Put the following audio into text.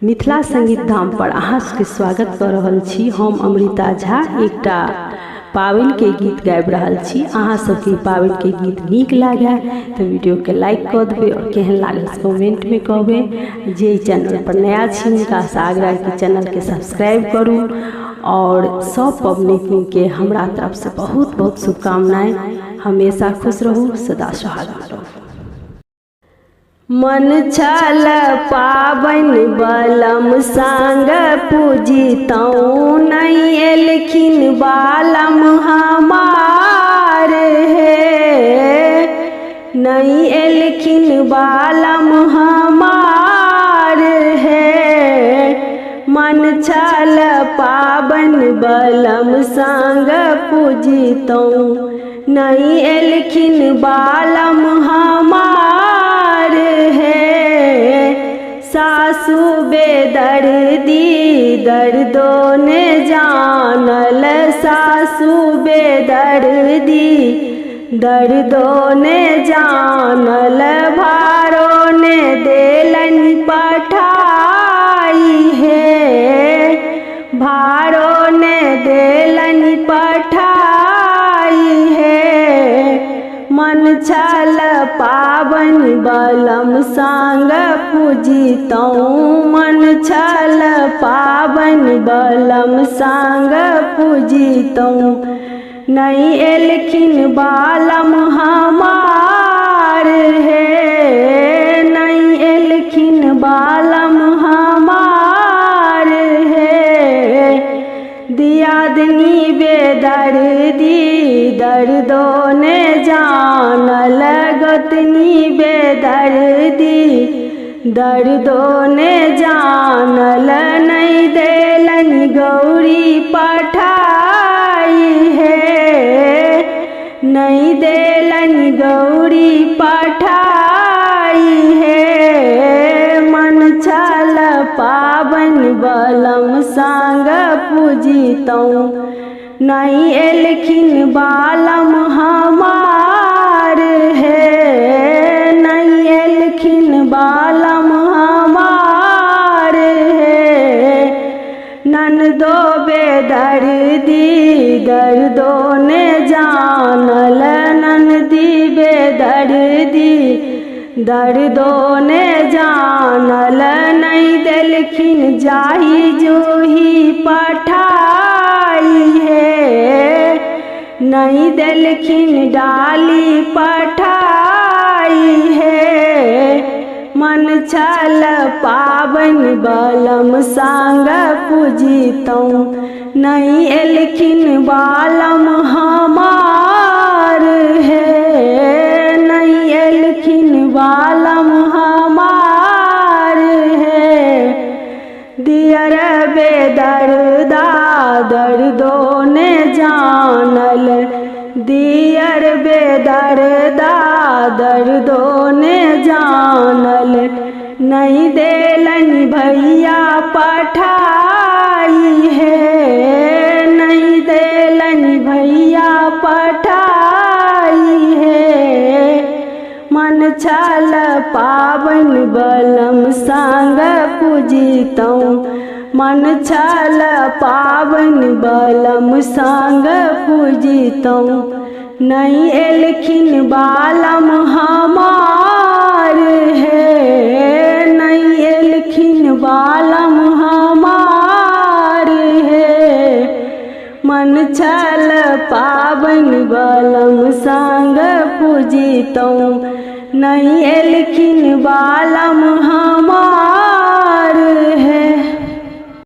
मिथिला संगीत धाम पर अहाँ सबके स्वागत कर रहल छी। हम अमृता झा एकटा पावन के गीत गाबि रहल छी। अहाँ सबके पावन के गीत नीक लागे तो वीडियो के लाइक कर देबे और केहन लागल कमेंट में कहबे। जे चैनल पर नया छी हुनका से आग्रह कि चैनल के सब्सक्राइब करू और सब पबनी के हमरा तरफ से बहुत बहुत शुभकामनाएं। हमेशा खुश रहू, सदा सुहागन रहू। मन छल पावन बलम संग पूजितौ, नहीं एलखिन बालम हमार है, नहीं एलखिन बालम हमार है। मन छल पावन बलम संग पूजितौ, नहीं एलखिन बालम हमार है। सासु बेदर्दी दर्दो ने जानल, सासु बेदर्दी दर्दो ने जानल। भारो ने देलन पठाई है, भारो ने देलन पठाई है। मन छल पावन बलम संग पूजितौ, मन छल पावन बलम संग पूजितौ, नहीं एलखिन बालम हमार है, नहीं एलखिन बालम हमार है। दियादनी बेदर्दी दर्दो ने जानल, गोतनी बेदर्दी दर्दो ने जानल। नहीं देलन गौरी पठाई है, नहीं देलन गौरी पठाई है। मन छल पावन बलम संग पूजितौ, नहीं एलखिन बालम हमार है, नहीं एलखिन बालम हमार है। ननदो बेदर्दी दर्दो ने जानल, ननदी बेदर्दी दर्दो ने जानल। नहीं देलखिन जाही जूही पठाई है, नहीं देलखिन डाली पठाई है। मन छल पावन बलम संग पूजितौ, नहीं एलखिन बालम हमार है, नहीं एलखिन बालम हमार है। दियर बेदर्दा दर्दो ने जानल, दियर बेदर्दा दर्दो ने जानल। नहीं देलन भैया पठाई है, नहीं देलन भैया पठाई है। मन छल पावन बलम संग पूजितौ, मन छल पावन बलम संग पूजितौ, नहीं एलखिन बालम हमार है, नहीं एलखिन बालम हमार है। मन छल पावन बलम संग पूजितौ, नहीं एलखिन